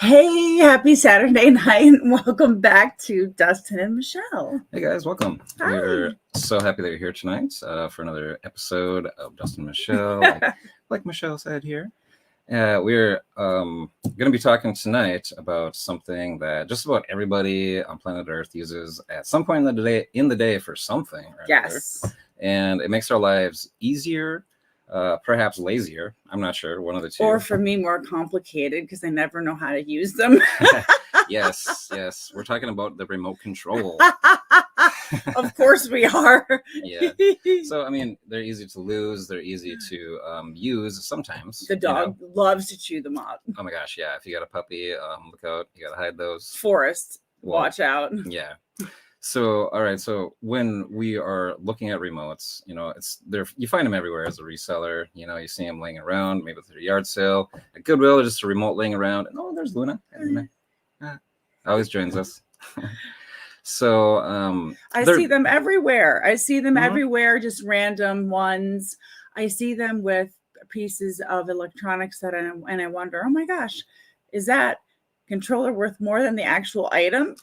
Hey, happy Saturday night and welcome back to Dustin and Michelle. Hey guys, welcome. Hi. We're so happy that you're here tonight for another episode of Dustin and Michelle. like Michelle said here, we're going to be talking tonight about something that just about everybody on planet Earth uses at some point in the day for something. Or Yes. another. And it makes our lives easier. Perhaps lazier. I'm not sure. One of the two. Or for me, more complicated because I never know how to use them. Yes. We're talking about the remote control. Of course we are. Yeah. So, I mean, they're easy to lose. They're easy to use sometimes. The dog loves to chew them up. Oh my gosh. Yeah. If you got a puppy, look out. You got to hide those. Forrest, watch out. Yeah. So, all right. So when we are looking at remotes, it's there. You find them everywhere as a reseller. You see them laying around, maybe at a yard sale, at Goodwill, just a remote laying around. And oh, there's Luna. Always joins us. So I see them everywhere. Everywhere, just random ones. I see them with pieces of electronics and I wonder, oh my gosh, is that controller worth more than the actual item?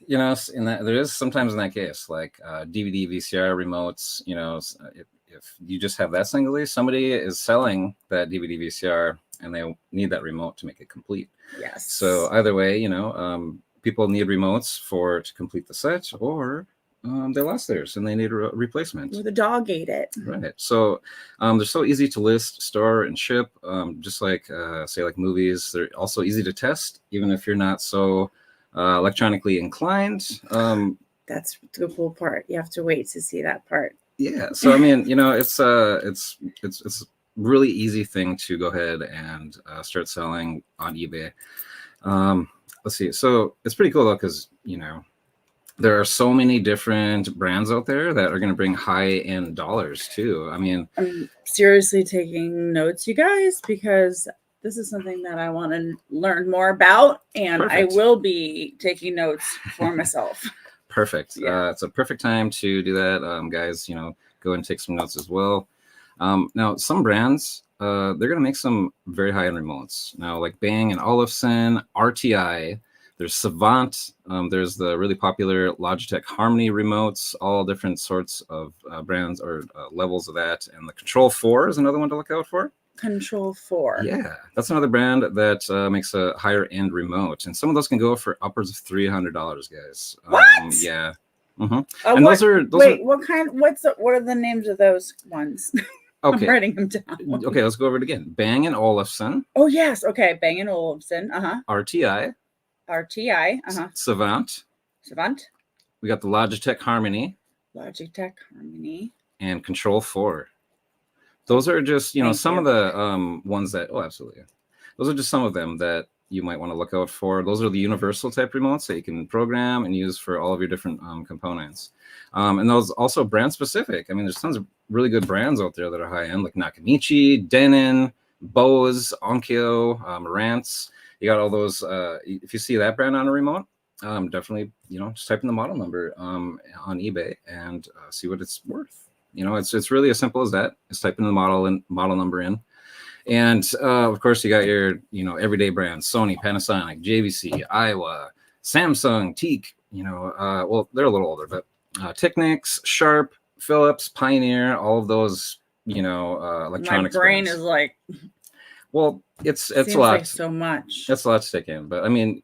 There is sometimes in that case, like DVD, VCR remotes, if you just have that singly, somebody is selling that DVD, VCR, and they need that remote to make it complete. Yes. So either way, people need remotes to complete the set, or they lost theirs and they need a replacement. Or the dog ate it. Right. So they're so easy to list, store, and ship. Just like say like movies, they're also easy to test, even if you're not so electronically inclined. That's the cool part. You have to wait to see that part. Yeah. So I mean, it's a really easy thing to go ahead and start selling on eBay. Let's see. So it's pretty cool though, because there are so many different brands out there that are going to bring high-end dollars too. I mean, I'm seriously taking notes, you guys, because this is something that I want to learn more about, and perfect. I will be taking notes for myself. Perfect. Yeah. It's a perfect time to do that, guys. Go and take some notes as well. Now, some brands, they're going to make some very high-end remotes. Now, like Bang & Olufsen, RTI, there's Savant, there's the really popular Logitech Harmony remotes, all different sorts of brands or levels of that. And the Control 4 is another one to look out for. Control 4. Yeah, that's another brand that makes a higher end remote, and some of those can go for upwards of $300, guys. What? Yeah. Mm-hmm. And what are the names of those ones? Okay. I'm writing them down. Okay, let's go over it again. Bang & Olufsen. Oh yes. Okay, Bang & Olufsen. RTI. Savant. We got the Logitech Harmony. And Control 4. Those are just, some of the ones that, absolutely. Those are just some of them that you might want to look out for. Those are the universal type remotes that you can program and use for all of your different components. And those also brand specific. I mean, there's tons of really good brands out there that are high end, like Nakamichi, Denon, Bose, Onkyo, Marantz. You got all those. If you see that brand on a remote, definitely, just type in the model number on eBay and see what it's worth. It's really as simple as that. Just type in the model number in. And of course, you got your everyday brands: Sony, Panasonic, JVC, Iowa, Samsung, Teak. Well, they're a little older, but Technics, Sharp, Philips, Pioneer, all of those electronics. My brain brands. is like. Well, it's a lot. Like so much. That's a lot to take in. But I mean,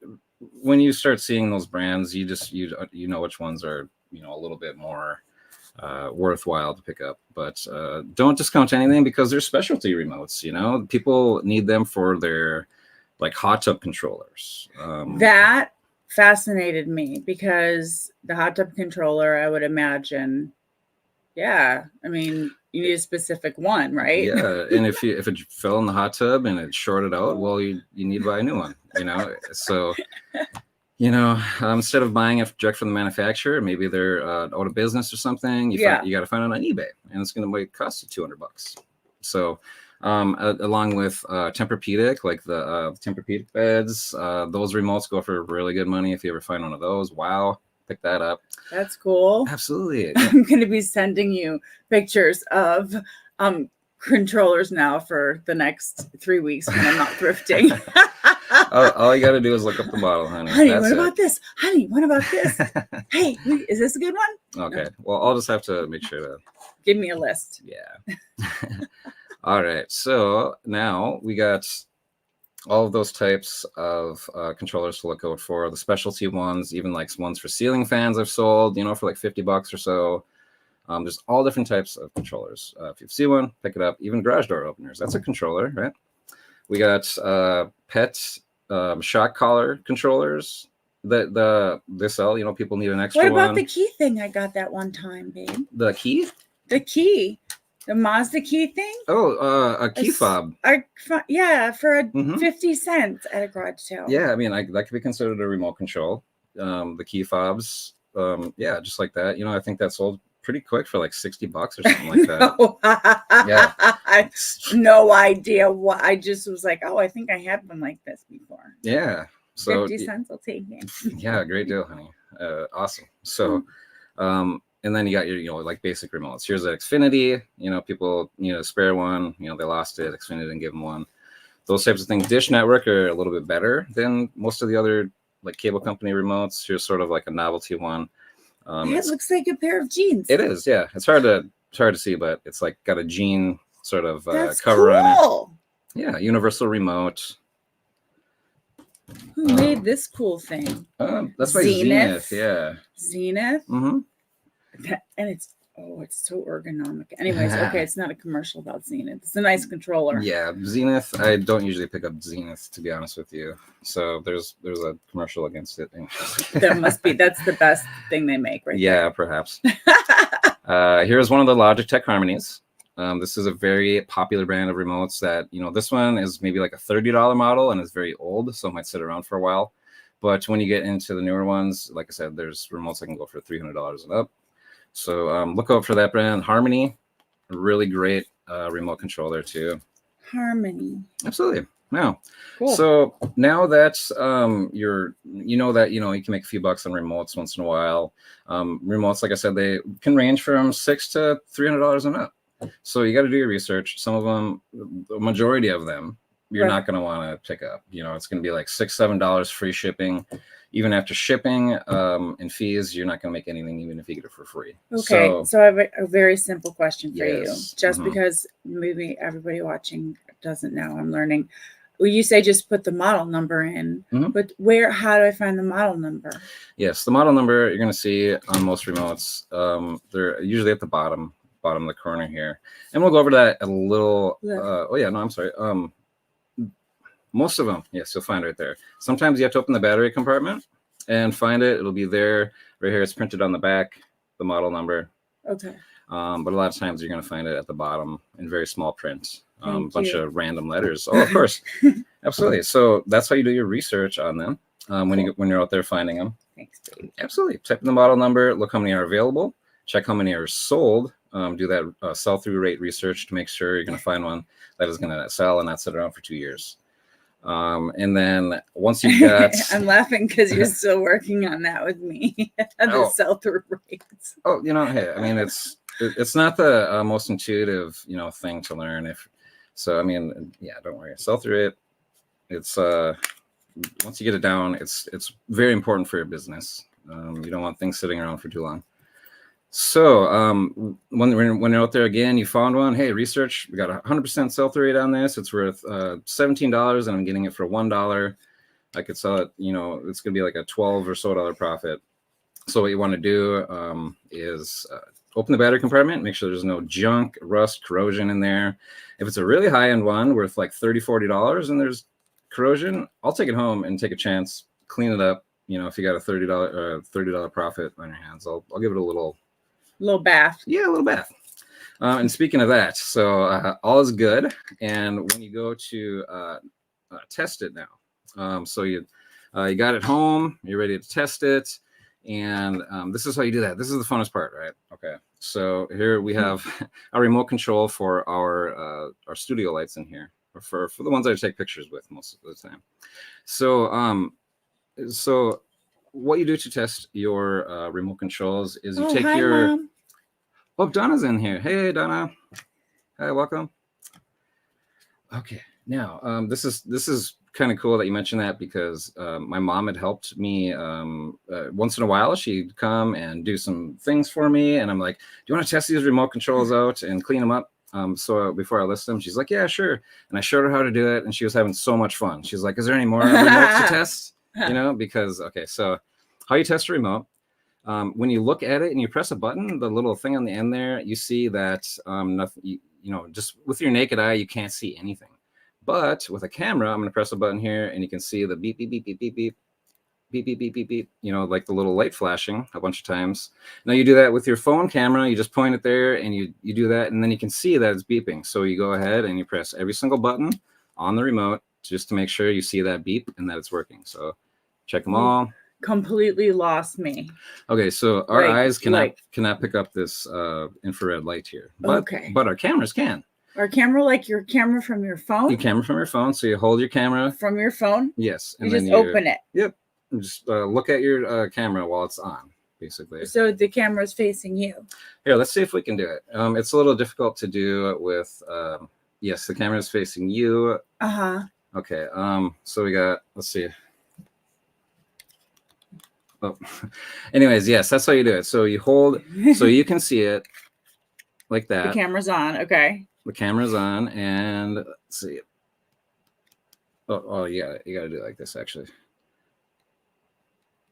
when you start seeing those brands, you know which ones are a little bit more worthwhile to pick up. But don't discount anything because they're specialty remotes. People need them for their like hot tub controllers. That fascinated me because the hot tub controller, I would imagine, I mean, you need a specific one, right? Yeah, and if it fell in the hot tub and it shorted out, well, you need to buy a new one. So instead of buying it direct from the manufacturer, maybe they're out of business or something. You got to find it on eBay, and it's going to cost you $200. So, along with Tempur-Pedic, like the Tempur-Pedic beds, those remotes go for really good money if you ever find one of those. Wow, pick that up. That's cool. Absolutely. I'm going to be sending you pictures of controllers now for the next 3 weeks when I'm not thrifting. All you got to do is look up the model, honey. Honey, That's what it. about this? Honey, what about this? Hey, is this a good one? Okay. Well, I'll just have to make sure to give me a list. Yeah. All right. So now we got all of those types of controllers to look out for. The specialty ones, even like ones for ceiling fans I've sold, for like $50 or so. There's all different types of controllers. If you see one, pick it up. Even garage door openers. That's a controller, right? We got pet shock collar controllers that they sell. People need an extra one. What about the key thing I got that one time, babe? The key? The key. The Mazda key thing? Oh, a key fob. Yeah, for 50 cents at a garage sale. Yeah, I mean, that could be considered a remote control. The key fobs, yeah, just like that. I think that sold pretty quick for like $60 or something like that. Yeah. No idea what. I just was like, oh, I think I had one like this before. Yeah. So 50 cents, I'll take it. Yeah, great deal, honey. Awesome. So, and then you got your, like basic remotes. Here's the Xfinity. People need a spare one. They lost it. Xfinity didn't give them one. Those types of things. Dish Network are a little bit better than most of the other like cable company remotes. Here's sort of like a novelty one. It looks like a pair of jeans. It is, yeah. It's hard to see, but it's like got a jean sort of cover on it. Yeah, universal remote. Who made this cool thing? That's by Zenith. Yeah. Zenith. Mm-hmm. And it's so ergonomic. Anyways, okay, it's not a commercial about Zenith. It's a nice controller. Yeah, Zenith. I don't usually pick up Zenith, to be honest with you. So there's a commercial against it. There must be. That's the best thing they make, right? Yeah, there. Perhaps. Here's one of the Logitech Harmonies. This is a very popular brand of remotes that, this one is maybe like a $30 model and is very old, so it might sit around for a while. But when you get into the newer ones, like I said, there's remotes that can go for $300 and up. So look out for that brand. Harmony, a really great remote controller too. Harmony. Absolutely. Now, cool. So now that's you can make a few bucks on remotes once in a while. Remotes, like I said, they can range from $600 to $300 and up. So you got to do your research. Some of them, the majority of them, you're not going to want to pick up. It's going to be like $6, $7 free shipping. Even after shipping and fees, you're not going to make anything, even if you get it for free. Okay, so I have a very simple question for you. Just Mhm. because maybe everybody watching doesn't know, I'm learning. Well, you say just put the model number in, but how do I find the model number? Yes, the model number you're going to see on most remotes. They're usually at the bottom of the corner here. And we'll go over that a little. I'm sorry. Most of them, yes, you'll find right there. Sometimes you have to open the battery compartment and find it. It'll be there. Right here, it's printed on the back, the model number. Okay. But a lot of times you're going to find it at the bottom in very small print. Bunch of random letters. Oh, of course. Absolutely. So that's how you do your research on them when you're out there finding them. Thanks, baby. Absolutely. Type in the model number, look how many are available, check how many are sold, do that sell-through rate research to make sure you're going to find one that is going to sell and not sit around for 2 years. And then once you've got I'm laughing because you're still working on that with me. The sell-through rates. Oh, hey, I mean it's not the most intuitive thing to learn. Don't worry. Sell-through rate, it's once you get it down, it's very important for your business. You don't want things sitting around for too long. So when you're out there again, you found one. Hey, research. We got 100% sell-through rate on this. It's worth $17, and I'm getting it for $1. I could sell it. It's gonna be like a $12 or so profit. So what you want to do is open the battery compartment. Make sure there's no junk, rust, corrosion in there. If it's a really high-end one worth like $30, $40, and there's corrosion, I'll take it home and take a chance, clean it up. If you got a $30 profit on your hands, I'll give it a little bath. Yeah, a little bath. And speaking of that, so all is good. And when you go to test it now, so you got it home, you're ready to test it, and this is how you do that. This is the funnest part, right? Okay. So here we have a remote control for our studio lights in here, or for the ones I take pictures with most of the time. So what you do to test your remote controls is you take your. Mom. Oh, Donna's in here. Hey, Donna. Hi, welcome. Okay, now this is kind of cool that you mentioned that because my mom had helped me once in a while. She'd come and do some things for me, and I'm like, "Do you want to test these remote controls out and clean them up?" So before I list them, she's like, "Yeah, sure." And I showed her how to do it, and she was having so much fun. She's like, "Is there any more remotes to test?" You know, because okay, so how you test a remote? When you look at it and you press a button, the little thing on the end there, you see that nothing. You know, just with your naked eye, you can't see anything. But with a camera, I'm going to press a button here, and you can see the beep, beep, beep, beep, beep, beep, beep, beep, beep, beep, beep. You know, like the little light flashing a bunch of times. Now you do that with your phone camera. You just point it there, and you do that, and then you can see that it's beeping. So you go ahead and you press every single button on the remote just to make sure you see that beep and that it's working. So check them all. Completely lost me. Okay, so our eyes cannot pick up this infrared light here, but our cameras can. Our camera, like your camera from your phone? Your camera from your phone. So you hold your camera. From your phone? Yes. And then you just open it. Yep. Just look at your camera while it's on, basically. So the camera's facing you. Here, let's see if we can do it. It's a little difficult to do with, yes, the camera's facing you. Uh-huh. Okay. So we got, let's see. Oh, anyways, yes, that's how you do it. So you hold, so you can see it like that. The camera's on. Okay. The camera's on, and let's see. Oh, yeah, you got to do it like this, actually.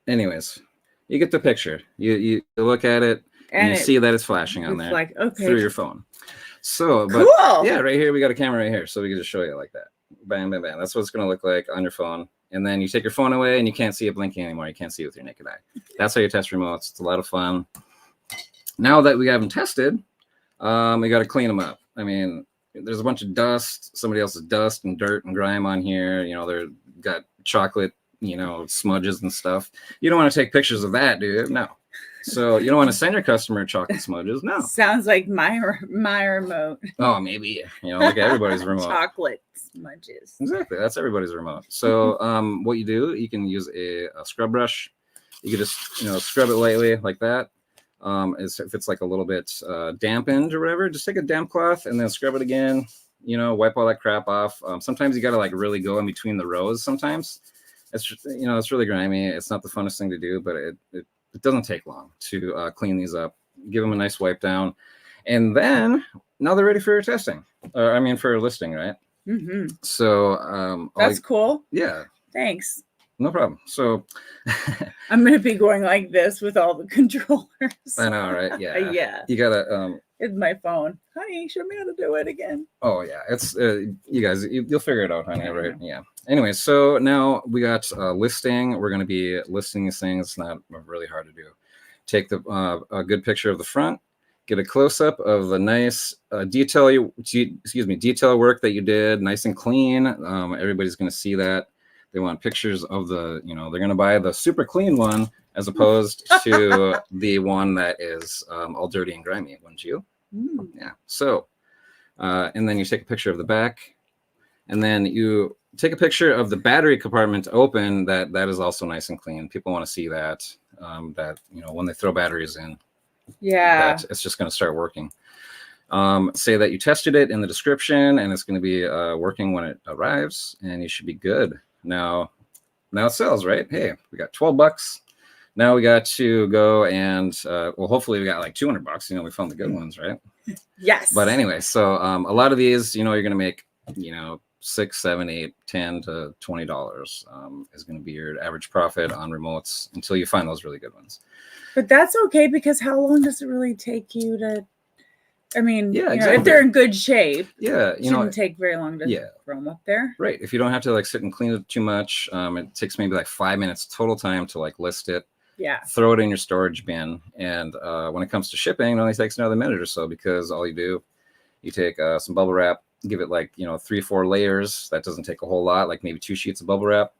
Anyways, you get the picture. You look at it, and you see that it's flashing on there like, okay, through your phone. So, but cool. Yeah, right here we got a camera right here, so we can just show you like that. Bam, bam, bam. That's what it's going to look like on your phone. And then you take your phone away, and you can't see it blinking anymore. You can't see it with your naked eye. That's how you test remotes. It's a lot of fun. Now that we have them tested, we got to clean them up. I mean, there's a bunch of dust, somebody else's dust and dirt and grime on here. You know, they're got chocolate, you know, smudges and stuff. You don't want to take pictures of that, dude. No. So you don't want to send your customer chocolate smudges. No. Sounds like my remote. Oh, maybe. You know, like everybody's remote. Chocolate smudges. Exactly. That's everybody's remote. So what you do, you can use a scrub brush. You can just, you know, scrub it lightly like that. If it's like a little bit dampened or whatever, just take a damp cloth and then scrub it again, you know, wipe all that crap off. Sometimes you got to like really go in between the rows. Sometimes it's just, you know, it's really grimy. It's not the funnest thing to do, but it doesn't take long to clean these up, give them a nice wipe down. And then now they're ready for testing. I mean, for listing, right? Mm-hmm. So that's cool. Yeah. Thanks. No problem. So I'm going to be going like this with all the controllers. I know, right? Yeah. Yeah. You gotta. It's my phone. Honey, show me how to do it again. Oh yeah, it's you guys. You'll figure it out, honey. Right? Yeah. Anyway, so now we got listing. We're going to be listing these things. It's not really hard to do. Take a good picture of the front. Get a close up of the nice detail work that you did, nice and clean. Everybody's going to see that. They want pictures of the, you know, they're going to buy the super clean one as opposed to the one that is all dirty and grimy, wouldn't you? Mm. Yeah. So, and then you take a picture of the back, and then you take a picture of the battery compartment open. That is also nice and clean. People want to see that, that, you know, when they throw batteries in, yeah, that it's just going to start working. Say that you tested it in the description, and it's going to be working when it arrives, and you should be good. Now it sells, right? Hey, we got $12. Now we got to go and well, hopefully we got like $200. You know, we found the good ones, right? Yes. But anyway, so a lot of these, you know, you're gonna make, you know, $6, $7, $8, $10 to $20 is going to be your average profit on remotes until you find those really good ones. But that's okay, because how long does it really take you to? I mean, yeah, you know, exactly. If they're in good shape, yeah, it shouldn't take very long to throw them up there. Right. If you don't have to like sit and clean it too much, it takes maybe like 5 minutes total time to like list it. Yeah. Throw it in your storage bin, and when it comes to shipping, it only takes another minute or so, because all you do, you take some bubble wrap, give it like, you know, 3-4 layers. That doesn't take a whole lot, like maybe 2 sheets of bubble wrap.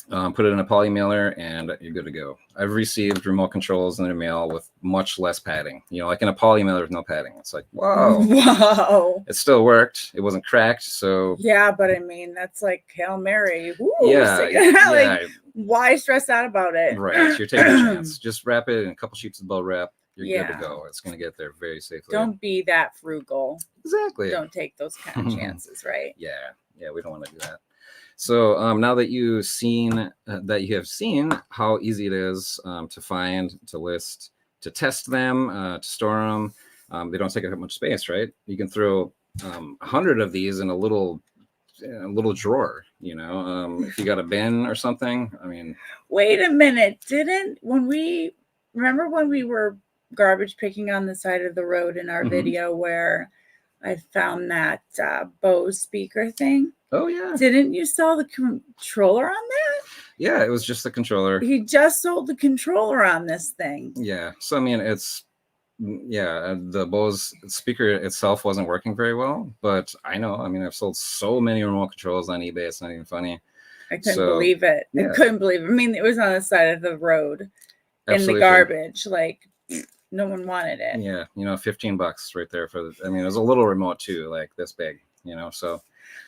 Put it in a poly mailer, and you're good to go. I've received remote controls in the mail with much less padding. You know, like in a poly mailer with no padding. It's like, whoa. Whoa. It still worked. It wasn't cracked. So yeah, but I mean, that's like Hail Mary. Woo, yeah, like, why stress out about it? Right. So you're taking a chance. Just wrap it in a couple sheets of bubble wrap. You're good to go. It's going to get there very safely. Don't be that frugal. Exactly. Don't take those kind of chances, right? Yeah. Yeah, we don't want to do that. So now that you have seen how easy it is to find, to list, to test them, to store them, they don't take up much space, right? You can throw 100 of these in a little drawer, if you got a bin or something. I mean, wait a minute. Remember when we were garbage picking on the side of the road in our video where I found that Bose speaker thing? Oh yeah. Didn't you sell the controller on that? Yeah, it was just the controller. He just sold the controller on this thing. Yeah. So I mean, the Bose speaker itself wasn't working very well, but I've sold so many remote controls on eBay, it's not even funny. I couldn't believe it. Yeah. I couldn't believe it. I mean, it was on the side of the road in the garbage. Like, no one wanted it. Yeah, $15 right there it was a little remote too, like this big, so.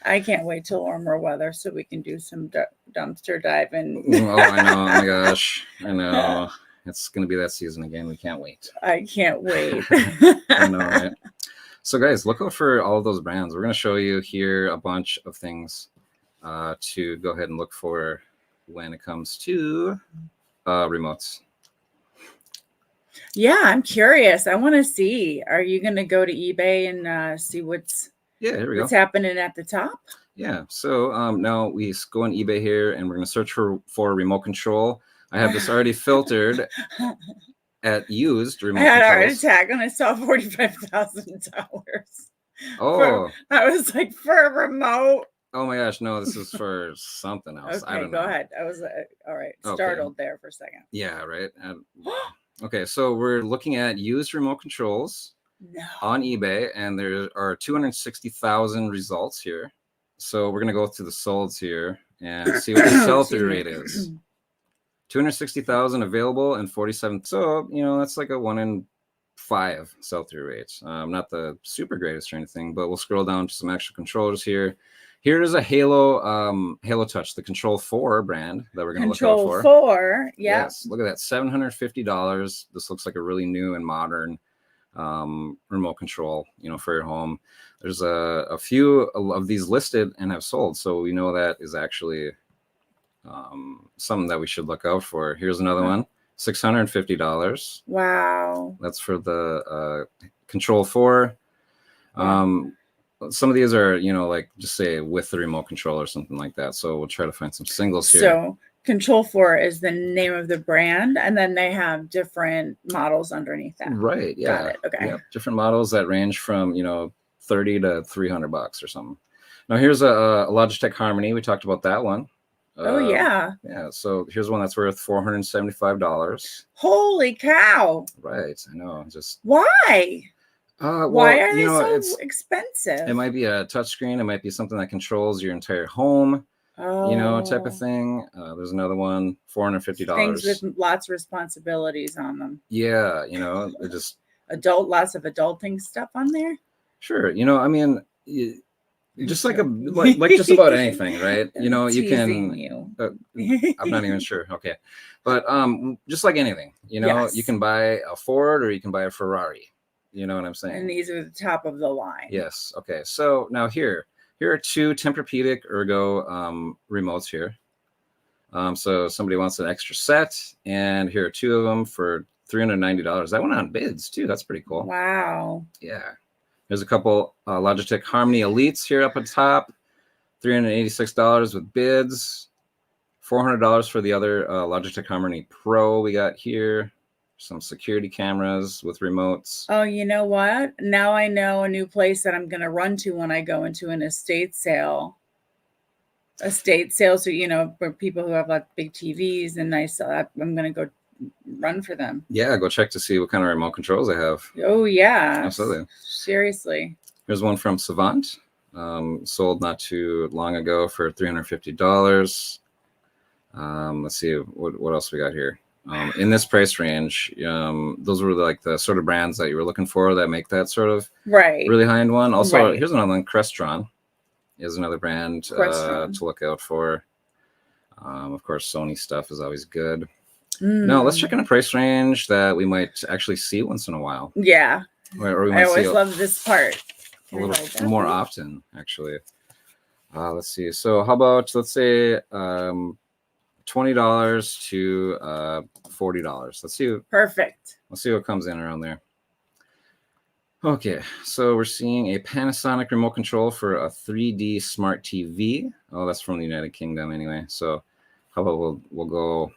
I can't wait till warmer weather so we can do some dumpster diving. Oh, I know. Oh my gosh. I know. It's going to be that season again. We can't wait. I can't wait. I know, right? So guys, look out for all of those brands. We're going to show you here a bunch of things to go ahead and look for when it comes to remotes. Yeah, I'm curious. I want to see. Are you going to go to eBay and see what's happening at the top? Yeah. So now we go on eBay here and we're going to search for remote control. I have this already filtered at used remote controls. I had a heart attack when I saw $45,000. Oh. I was like, for a remote? Oh my gosh, no, this is for something else. Okay, I don't know. Go ahead. I was all right. Startled there for a second. Yeah, right. Okay, so we're looking at used remote controls on eBay, and there are 260,000 results here. So we're going to go through the solds here and see what the sell-through rate is. 260,000 available and 47. So, that's like a 1 in 5 sell-through rate. Not the super greatest or anything, but we'll scroll down to some actual controllers here. Here is a Halo Touch, the Control 4 brand that we're going to look out for. Control 4, yeah. Yes, look at that, $750. This looks like a really new and modern remote control, for your home. There's a few of these listed and have sold, so we know that is actually something that we should look out for. Here's another one, $650. Wow. That's for the Control 4. Some of these are, like just say with the remote control or something like that. So we'll try to find some singles here. So Control 4 is the name of the brand, and then they have different models underneath that. Right. Yeah. Got it. Okay. Yeah, different models that range from, $30 to $300 or something. Now here's a Logitech Harmony. We talked about that one. Oh yeah. Yeah. So here's one that's worth $475. Holy cow. Right. I know. Just why? Well, why are they so expensive? It might be a touchscreen. It might be something that controls your entire home. Type of thing. There's another one, $450. Things with lots of responsibilities on them. Yeah, they're just lots of adulting stuff on there. Sure, just like just about anything, right? You can. I'm not even sure. Okay, but just like anything, you can buy a Ford or you can buy a Ferrari. You know what I'm saying? And these are the top of the line. Yes. Okay. So now here are 2 Tempur-Pedic Ergo remotes here. So somebody wants an extra set, and here are 2 of them for $390. That went on bids too. That's pretty cool. Wow. Yeah. There's a couple Logitech Harmony Elites here up at the top, $386 with bids, $400 for the other Logitech Harmony Pro we got here. Some security cameras with remotes. Oh, you know what? Now I know a new place that I'm going to run to when I go into an estate sale. Estate sale, so for people who have like big TVs and nice. I'm going to go run for them. Yeah, go check to see what kind of remote controls they have. Oh yeah, absolutely. Seriously. Here's one from Savant, sold not too long ago for $350. Let's see what else we got here. In this price range, those were like the sort of brands that you were looking for that make that sort of really high-end one. Also, here's another one, Crestron is another brand to look out for. Of course, Sony stuff is always good. Now, let's check in a price range that we might actually see once in a while. Yeah. Or we might I always love this part. A little more often, actually. Let's see. So how about, let's say, $20 to $40. Perfect. Let's see what comes in around there. Okay, so we're seeing a Panasonic remote control for a 3D smart TV. Oh, that's from the United Kingdom anyway. So how about we'll go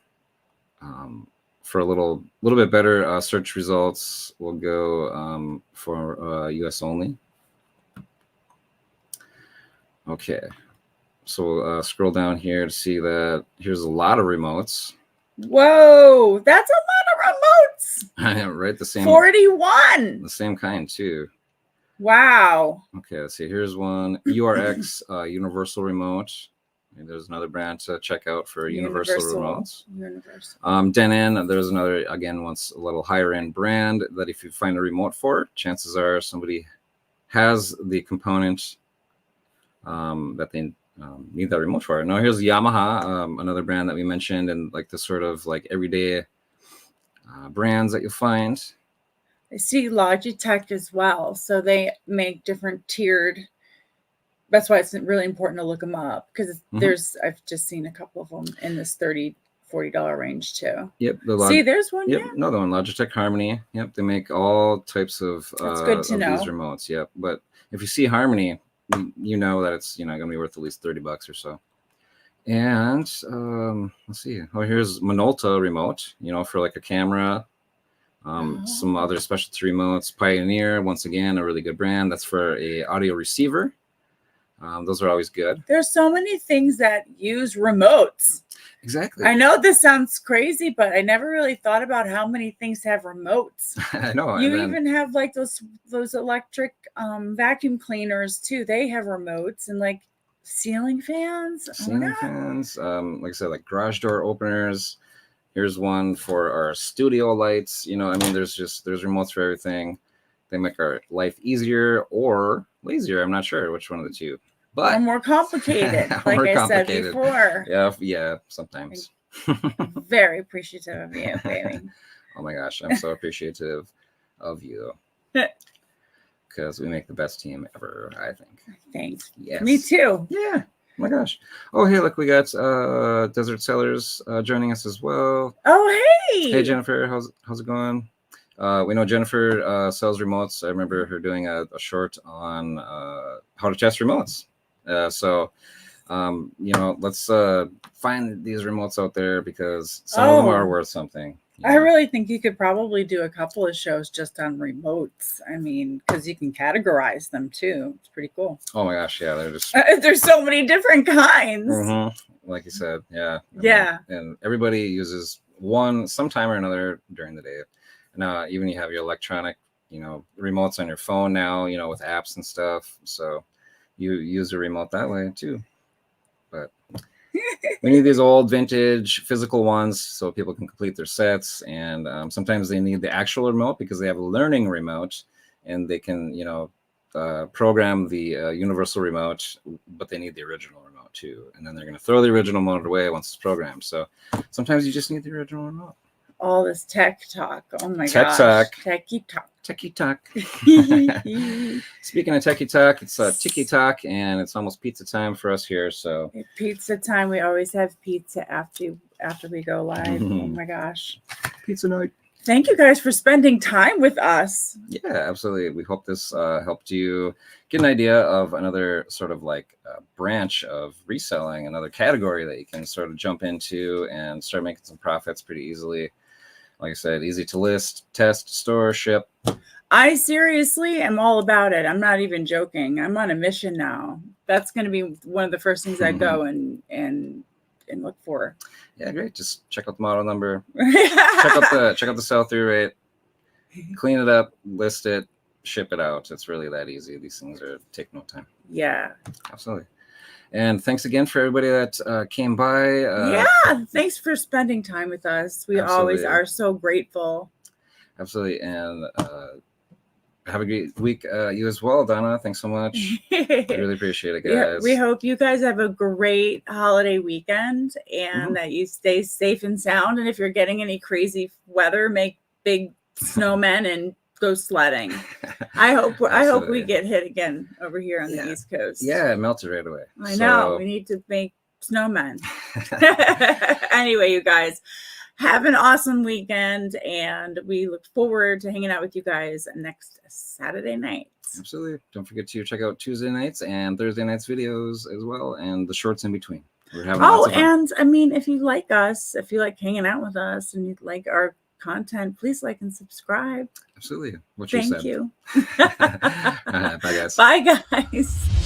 for a little bit better search results. We'll go for US only. Okay, so we'll scroll down here to see that here's a lot of remotes. Whoa, that's a lot of remotes. Right, the same 41. The same kind too. Wow. Okay, let's see. Here's one URX universal remote. And there's another brand to check out for universal remotes. Denon, there's another, again, once a little higher end brand that if you find a remote for, chances are somebody has the component that they need that remote for. Now here's Yamaha, another brand that we mentioned, and like the sort of like everyday brands that you'll find. I see Logitech as well. So they make different tiered. That's why it's really important to look them up, because I've just seen a couple of them in this $30-$40 range too. Yep. See, there's one. Yep. Yeah. Another one, Logitech Harmony. Yep. They make all types of That's good to know. these remotes. Yep. But if you see Harmony, you know that it's going to be worth at least $30 or so. And let's see. Oh, here's Minolta remote. For like a camera. Some other specialty remotes. Pioneer, once again, a really good brand. That's for a audio receiver. Those are always good. There's so many things that use remotes. Exactly. I know this sounds crazy, but I never really thought about how many things have remotes. I know. You even have like those electric vacuum cleaners too. They have remotes, and like ceiling fans. Ceiling fans. Like I said, like garage door openers. Here's one for our studio lights. There's remotes for everything. They make our life easier or lazier. I'm not sure which one of the two. But more complicated, like I said before. Yeah, sometimes. Very appreciative of you, baby. Oh my gosh, I'm so appreciative of you. Because we make the best team ever, I think. Thanks. Yes. Me too. Yeah. Oh my gosh. Oh, hey, look, we got Desert Sellers joining us as well. Oh, hey. Hey, Jennifer, how's it going? We know Jennifer sells remotes. I remember her doing a short on how to test remotes. So let's find these remotes out there, because some of them are worth something. I really think you could probably do a couple of shows just on remotes. I mean, because you can categorize them too. It's pretty cool. Oh my gosh, yeah, they're just there's so many different kinds. Like you said, yeah. And everybody uses one sometime or another during the day. Now, even you have your electronic, remotes on your phone now, with apps and stuff. So you use a remote that way too. But we need these old vintage physical ones so people can complete their sets. And sometimes they need the actual remote because they have a learning remote and they can, program the universal remote, but they need the original remote too. And then they're going to throw the original remote away once it's programmed. So sometimes you just need the original remote. All this tech talk. Oh my gosh. Techie talk. Techie talk. Speaking of techie talk, it's Tiki Talk, and it's almost pizza time for us here. So pizza time. We always have pizza after we go live. Oh my gosh. Pizza night. Thank you guys for spending time with us. Yeah, absolutely. We hope this helped you get an idea of another sort of like branch of reselling, another category that you can sort of jump into and start making some profits pretty easily. Like I said, easy to list, test, store, ship. I seriously am all about it. I'm not even joking. I'm on a mission now. That's going to be one of the first things I go and look for. Yeah, great. Just check out the model number. check out the sell-through rate. Clean it up, list it, ship it out. It's really that easy. These things take no time. Yeah. Absolutely. And thanks again for everybody that came by. Thanks for spending time with us. We always are so grateful. Absolutely. And have a great week, you as well, Donna. Thanks so much. I really appreciate it, guys. Yeah, we hope you guys have a great holiday weekend and that you stay safe and sound. And if you're getting any crazy weather, make big snowmen and go sledding. I hope we Absolutely. get hit again over here on the East Coast. Yeah, it melted right away. I know. We need to make snowmen. Anyway, you guys, have an awesome weekend, and we look forward to hanging out with you guys next Saturday night. Absolutely. Don't forget to check out Tuesday nights and Thursday nights videos as well, and the shorts in between. We're having lots of fun. And I mean, if you like us, if you like hanging out with us and you like our content, please like and subscribe. Absolutely. Thank you. Bye, guys. Bye, guys.